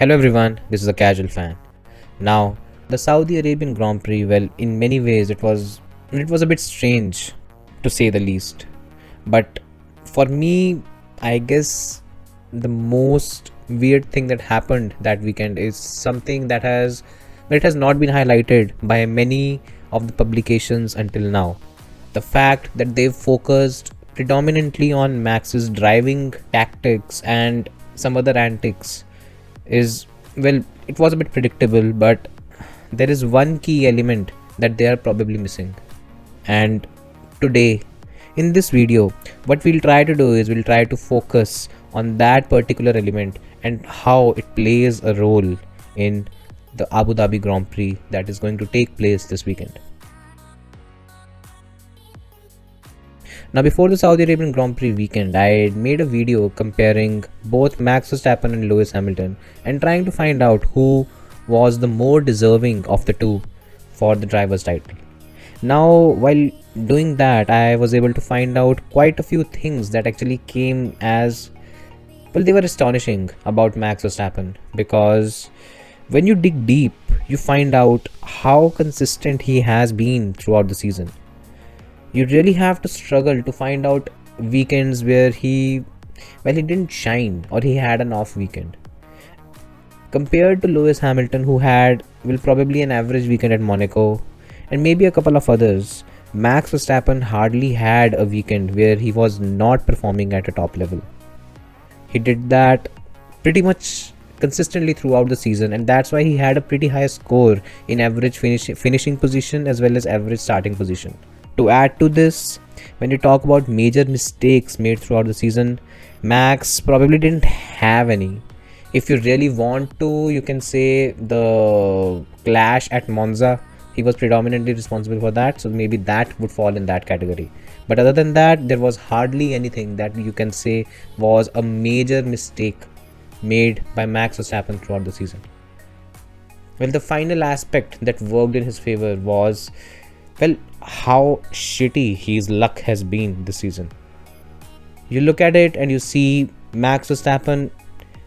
Hello everyone, this is a casual fan. Now, the Saudi Arabian Grand Prix, well, in many ways it was a bit strange to say the least. But for me, I guess the most weird thing that happened that weekend is something it has not been highlighted by many of the publications until now. The fact that they've focused predominantly on Max's driving tactics and some other antics is, well, it was a bit predictable, but there is one key element that they are probably missing. And today, in this video, what we'll try to do is we'll try to focus on that particular element and how it plays a role in the Abu Dhabi Grand Prix that is going to take place this weekend. Now, before the Saudi Arabian Grand Prix weekend, I made a video comparing both Max Verstappen and Lewis Hamilton and trying to find out who was the more deserving of the two for the driver's title. Now, while doing that, I was able to find out quite a few things that actually came as, well, they were astonishing about Max Verstappen, because when you dig deep, you find out how consistent he has been throughout the season. You really have to struggle to find out weekends where he didn't shine or he had an off weekend. Compared to Lewis Hamilton, who had, well, probably an average weekend at Monaco and maybe a couple of others, Max Verstappen hardly had a weekend where he was not performing at a top level. He did that pretty much consistently throughout the season, and that's why he had a pretty high score in average finishing position as well as average starting position. To add to this, when you talk about major mistakes made throughout the season, Max probably didn't have any. If you really want to, you can say the clash at Monza, he was predominantly responsible for that, so maybe that would fall in that category. But other than that, there was hardly anything that you can say was a major mistake made by Max Verstappen throughout the season. Well, the final aspect that worked in his favor was, well, how shitty his luck has been this season. You look at it and you see Max Verstappen,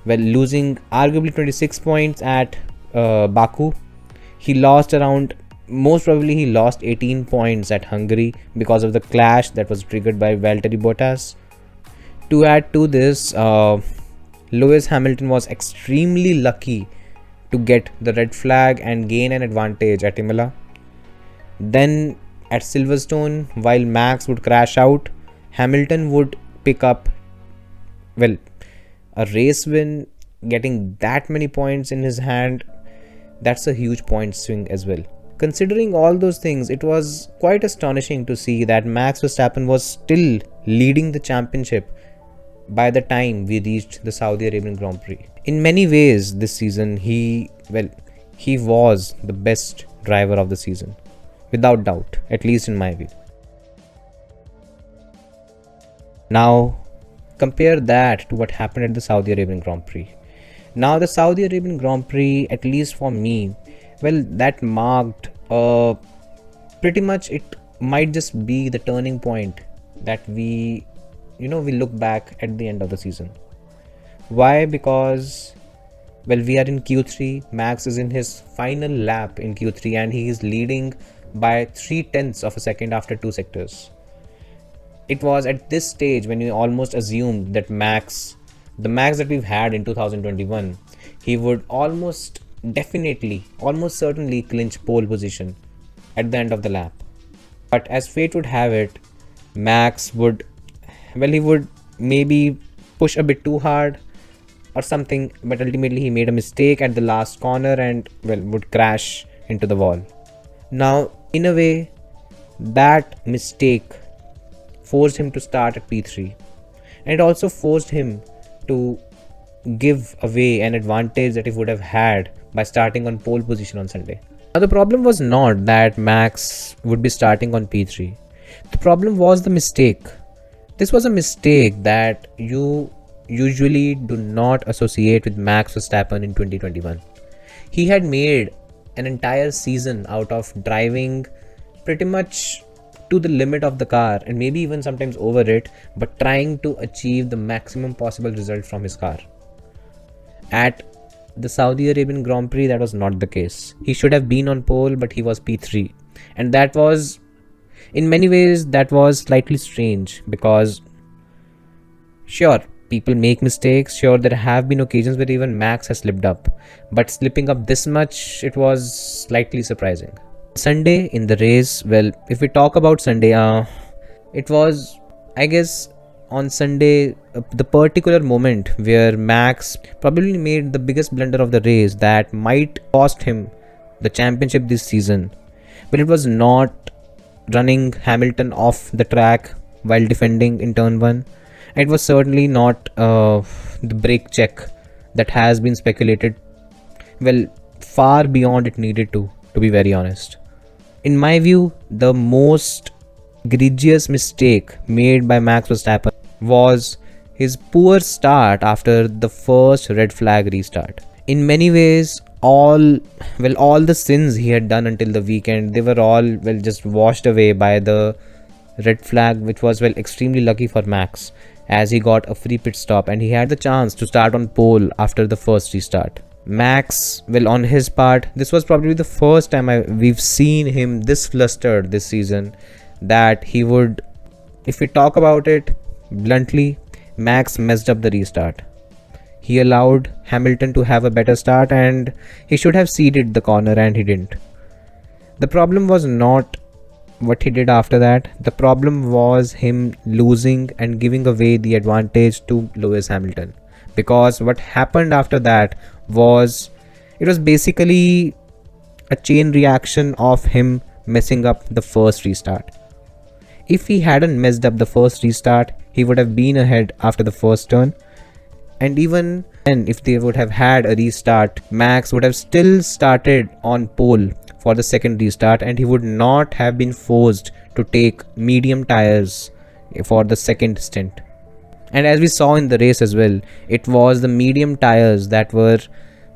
well, losing arguably 26 points at Baku. He lost most probably he lost 18 points at Hungary because of the clash that was triggered by Valtteri Bottas. To add to this, Lewis Hamilton was extremely lucky to get the red flag and gain an advantage at Imola. Then at Silverstone, while Max would crash out, Hamilton would pick up, well, a race win. Getting that many points in his hand, that's a huge point swing as well. Considering all those things, it was quite astonishing to see that Max Verstappen was still leading the championship by the time we reached the Saudi Arabian Grand Prix. In many ways this season, he was the best driver of the season. Without doubt, at least in my view. Now, compare that to what happened at the Saudi Arabian Grand Prix. Now, the Saudi Arabian Grand Prix, at least for me, well, that marked pretty much, it might just be the turning point that we look back at the end of the season. Why? Because, well, we are in Q3, Max is in his final lap in Q3 and he is leading by 0.3 of a second after 2 sectors. It was at this stage when you almost assumed that the Max that we've had in 2021, he would almost certainly clinch pole position at the end of the lap. But as fate would have it, Max would maybe push a bit too hard or something, but ultimately he made a mistake at the last corner and, well, would crash into the wall. Now, in a way, that mistake forced him to start at P3, and it also forced him to give away an advantage that he would have had by starting on pole position on Sunday. Now, the problem was not that Max would be starting on P3. The problem was the mistake. This was a mistake that you usually do not associate with Max Verstappen in 2021. He had made an entire season out of driving pretty much to the limit of the car and maybe even sometimes over it, but trying to achieve the maximum possible result from his car. At The Saudi Arabian Grand Prix, that was not the case. He should have been on pole, but he was P3. And that was, in many ways, that was slightly strange because, sure, people make mistakes. Sure, there have been occasions where even Max has slipped up. But slipping up this much, it was slightly surprising. Sunday in the race, well, if we talk about Sunday, it was, I guess, on Sunday, the particular moment where Max probably made the biggest blunder of the race that might cost him the championship this season. But it was not running Hamilton off the track while defending in turn 1. It was certainly not the brake check that has been speculated, well, far beyond it needed to be very honest. In my view, the most egregious mistake made by Max Verstappen was his poor start after the first red flag restart. In many ways, all the sins he had done until the weekend, they were all just washed away by the red flag, which was extremely lucky for Max, as he got a free pit stop and he had the chance to start on pole after the first restart. Max, on his part, this was probably the first time we've seen him this flustered this season, that he would, if we talk about it bluntly, Max messed up the restart. He allowed Hamilton to have a better start and he should have seeded the corner and he didn't. The problem was not what he did after that. The problem was him losing and giving away the advantage to Lewis Hamilton. Because what happened after that was, it was basically a chain reaction of him messing up the first restart. If he hadn't messed up the first restart, he would have been ahead after the first turn. And even then, if they would have had a restart, Max would have still started on pole for the second restart and he would not have been forced to take medium tires for the second stint. And as we saw in the race as well, it was the medium tires that were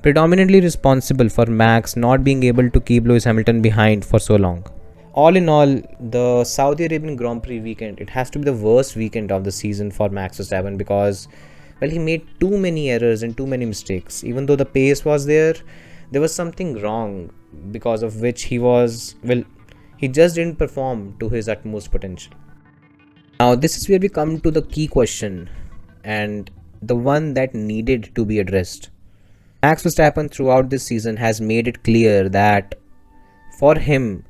predominantly responsible for Max not being able to keep Lewis Hamilton behind for so long. All in all, the Saudi Arabian Grand Prix weekend, it has to be the worst weekend of the season for Max Verstappen because, he made too many errors and too many mistakes. Even though the pace was there was something wrong because of which he just didn't perform to his utmost potential. Now, this is where we come to the key question and the one that needed to be addressed. Max Verstappen throughout this season has made it clear that for him,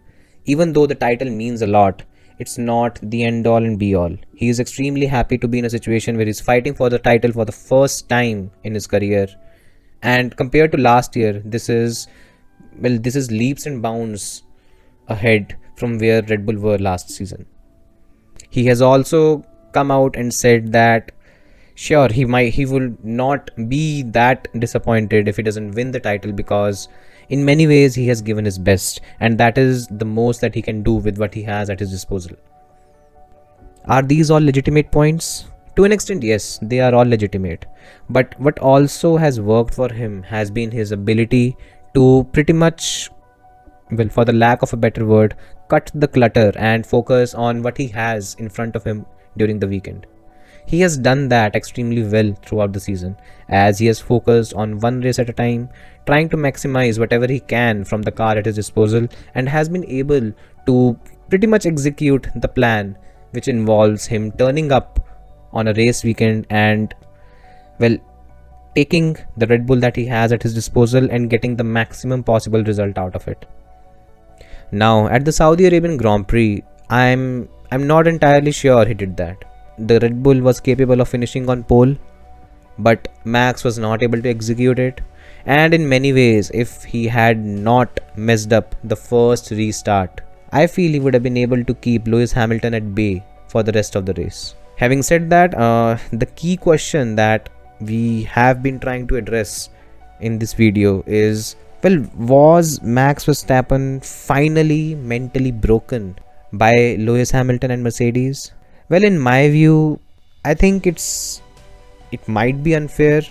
even though the title means a lot, it's not the end all and be all. He is extremely happy to be in a situation where he's fighting for the title for the first time in his career. And compared to last year, this is leaps and bounds ahead from where Red Bull were last season. He has also come out and said that sure, he will not be that disappointed if he doesn't win the title because in many ways he has given his best and that is the most that he can do with what he has at his disposal. Are these all legitimate points? To an extent, yes, they are all legitimate. But what also has worked for him has been his ability to pretty much, for the lack of a better word, cut the clutter and focus on what he has in front of him during the weekend. He has done that extremely well throughout the season, as he has focused on one race at a time, trying to maximize whatever he can from the car at his disposal, and has been able to pretty much execute the plan, which involves him turning up on a race weekend and, taking the Red Bull that he has at his disposal and getting the maximum possible result out of it. Now, at the Saudi Arabian Grand Prix, I'm not entirely sure he did that. The Red Bull was capable of finishing on pole, but Max was not able to execute it. And in many ways, if he had not messed up the first restart, I feel he would have been able to keep Lewis Hamilton at bay for the rest of the race. Having said that, the key question that we have been trying to address in this video is, was Max Verstappen finally mentally broken by Lewis Hamilton and Mercedes? In my view, I think it might be unfair,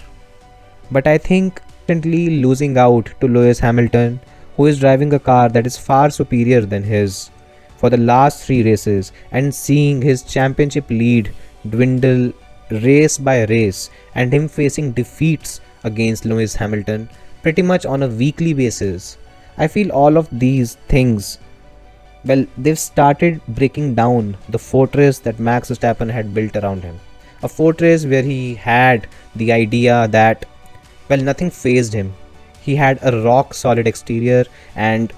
but I think constantly losing out to Lewis Hamilton, who is driving a car that is far superior than his for the last 3 races, and seeing his championship lead dwindle race by race and him facing defeats against Lewis Hamilton, pretty much on a weekly basis. I feel all of these things, well, they've started breaking down the fortress that Max Verstappen had built around him. A fortress where he had the idea that, well, nothing fazed him. He had a rock solid exterior, and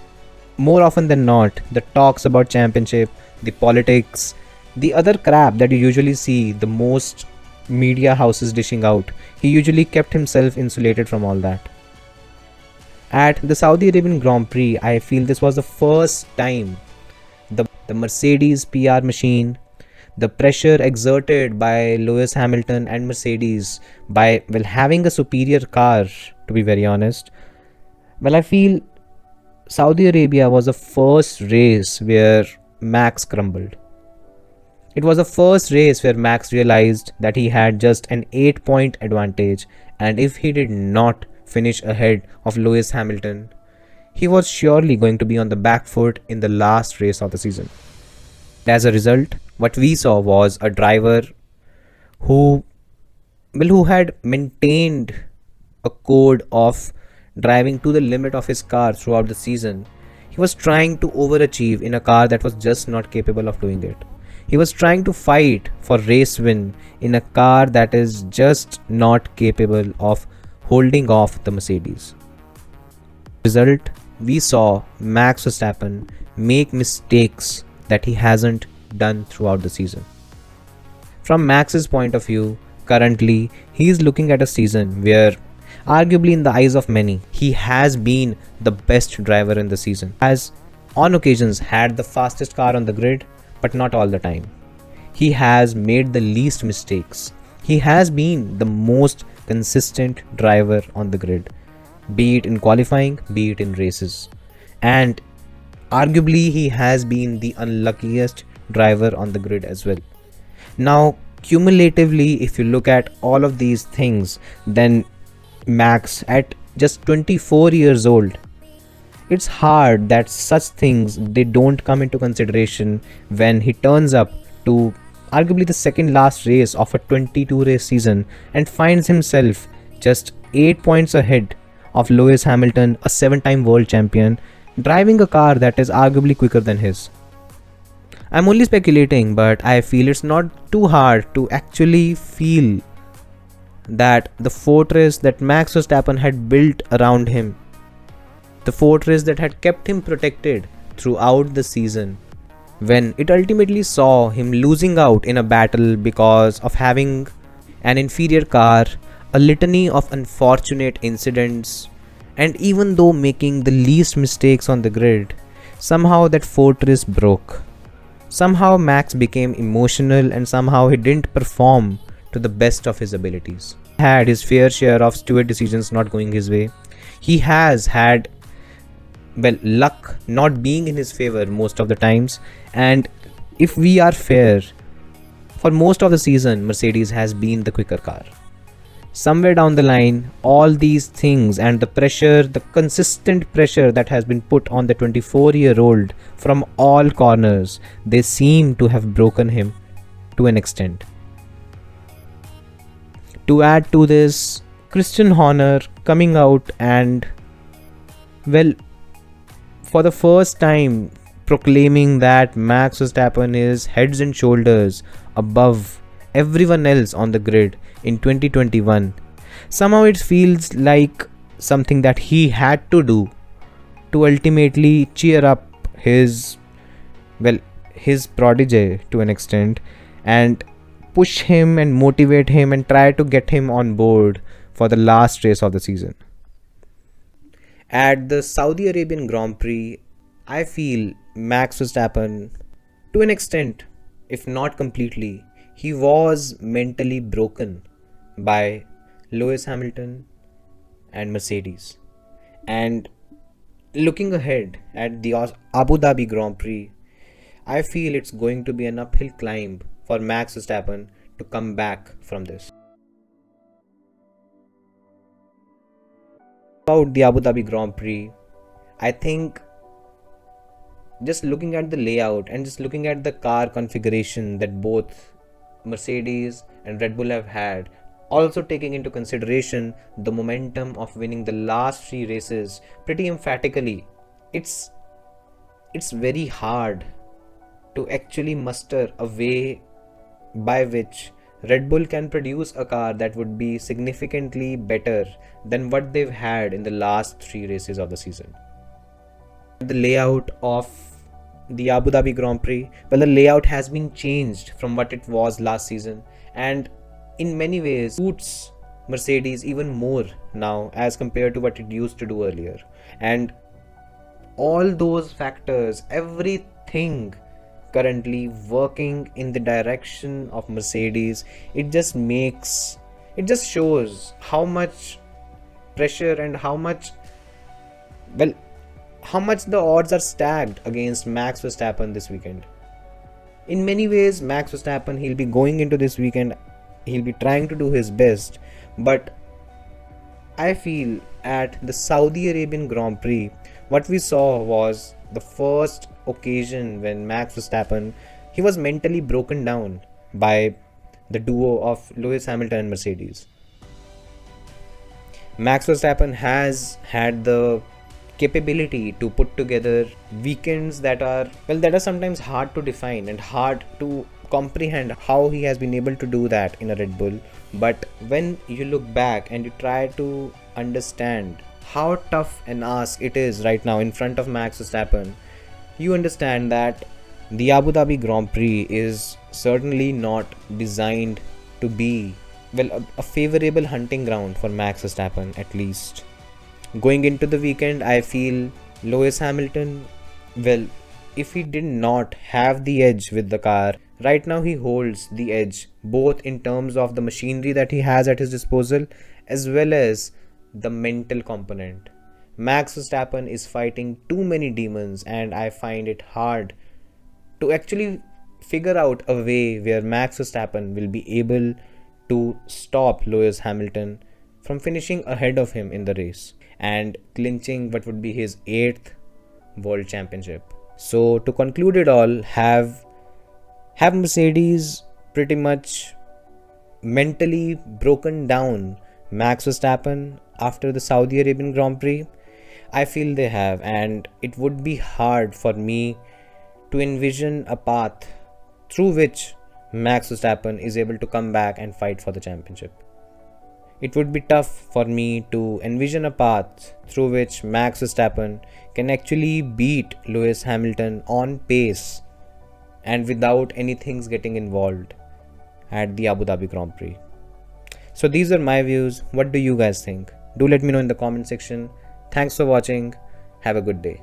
more often than not, the talks about championship, the politics, the other crap that you usually see the most media houses dishing out, he usually kept himself insulated from all that. At the Saudi Arabian Grand Prix, I feel this was the first time the Mercedes PR machine, the pressure exerted by Lewis Hamilton and Mercedes by, well, having a superior car, to be very honest. Well, I feel Saudi Arabia was the first race where Max crumbled. It was the first race where Max realized that he had just an 8-point advantage, and if he did not finish ahead of Lewis Hamilton, he was surely going to be on the back foot in the last race of the season. As a result, what we saw was a driver who, well, who had maintained a code of driving to the limit of his car throughout the season. He was trying to overachieve in a car that was just not capable of doing it. He was trying to fight for race win in a car that is just not capable of holding off the Mercedes. Result, we saw Max Verstappen make mistakes that he hasn't done throughout the season. From Max's point of view, currently he is looking at a season where, arguably in the eyes of many, he has been the best driver in the season. Has on occasions had the fastest car on the grid, but not all the time. He has made the least mistakes. He has been the most consistent driver on the grid, be it in qualifying, be it in races. And arguably he has been the unluckiest driver on the grid as well. Now, cumulatively, if you look at all of these things, then Max, at just 24 years old, it's hard that such things, they don't come into consideration when he turns up to arguably the second last race of a 22 race season and finds himself just 8 points ahead of Lewis Hamilton, a 7-time world champion, driving a car that is arguably quicker than his. I'm only speculating, but I feel it's not too hard to actually feel that the fortress that Max Verstappen had built around him, the fortress that had kept him protected throughout the season, when it ultimately saw him losing out in a battle because of having an inferior car, a litany of unfortunate incidents, and even though making the least mistakes on the grid, somehow that fortress broke. Somehow Max became emotional and somehow he didn't perform to the best of his abilities. He had his fair share of stupid decisions not going his way. He has had, well, luck not being in his favor most of the times. And if we are fair, for most of the season, Mercedes has been the quicker car. Somewhere down the line, all these things and the pressure, the consistent pressure that has been put on the 24-year-old from all corners, they seem to have broken him to an extent. To add to this, Christian Horner coming out and, well, for the first time proclaiming that Max Verstappen is heads and shoulders above everyone else on the grid in 2021. Somehow it feels like something that he had to do to ultimately cheer up his, well, his protege to an extent, and push him and motivate him and try to get him on board for the last race of the season. At the Saudi Arabian Grand Prix, I feel Max Verstappen, to an extent, if not completely, he was mentally broken by Lewis Hamilton and Mercedes. And looking ahead at the Abu Dhabi Grand Prix, I feel it's going to be an uphill climb for Max Verstappen to come back from this. About the Abu Dhabi Grand Prix, I think just looking at the layout and just looking at the car configuration that both Mercedes and Red Bull have had, Also taking into consideration the momentum of winning the last 3 races pretty emphatically, it's very hard to actually muster a way by which Red Bull can produce a car that would be significantly better than what they've had in the last 3 races of the season. The layout of the Abu Dhabi Grand Prix, well, the layout has been changed from what it was last season, and in many ways suits Mercedes even more now as compared to what it used to do earlier. And all those factors, everything currently working in the direction of Mercedes, it just shows how much pressure and how much the odds are stacked against Max Verstappen this weekend. In many ways, Max Verstappen, he'll be going into this weekend, he'll be trying to do his best, but I feel at the Saudi Arabian Grand Prix, what we saw was the first occasion when Max Verstappen, he was mentally broken down by the duo of Lewis Hamilton and Mercedes. Max Verstappen has had the capability to put together weekends that are sometimes hard to define and hard to comprehend how he has been able to do that in a Red Bull. But when you look back and you try to understand how tough an ask it is right now in front of Max Verstappen, you understand that the Abu Dhabi Grand Prix is certainly not designed to be a favorable hunting ground for Max Verstappen. At least going into the weekend, I feel Lewis Hamilton, if he did not have the edge with the car, right now he holds the edge both in terms of the machinery that he has at his disposal as well as the mental component. Max Verstappen is fighting too many demons, and I find it hard to actually figure out a way where Max Verstappen will be able to stop Lewis Hamilton from finishing ahead of him in the race and clinching what would be his 8th World Championship. So to conclude it all, have Mercedes pretty much mentally broken down Max Verstappen after the Saudi Arabian Grand Prix? I feel they have, and it would be hard for me to envision a path through which Max Verstappen is able to come back and fight for the championship. It would be tough for me to envision a path through which Max Verstappen can actually beat Lewis Hamilton on pace and without anything getting involved at the Abu Dhabi Grand Prix. So these are my views. What do you guys think? Do let me know in the comment section. Thanks for watching. Have a good day.